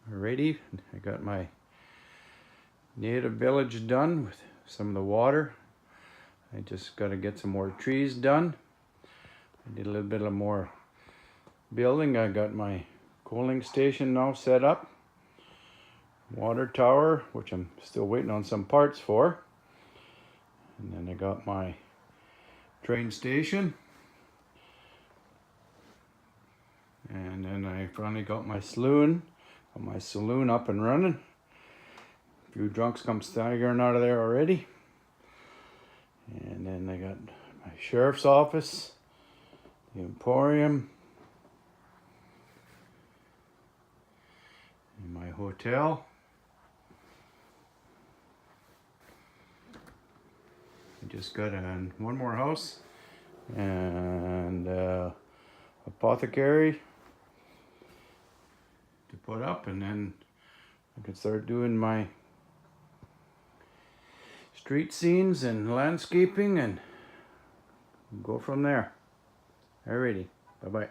Alrighty, I got my native village done with some of the water. I just got to get some more trees done. I did a little bit of more building. I got my cooling station now set up. Water tower, which I'm still waiting on some parts for. And then I got my train station. And then I finally got my saloon up and running. A few drunks come staggering out of there already. And then I got my sheriff's office, the emporium, and my hotel. I just got one more house and apothecary to put up, and then I can start doing my street scenes and landscaping and go from there. Alrighty, bye-bye.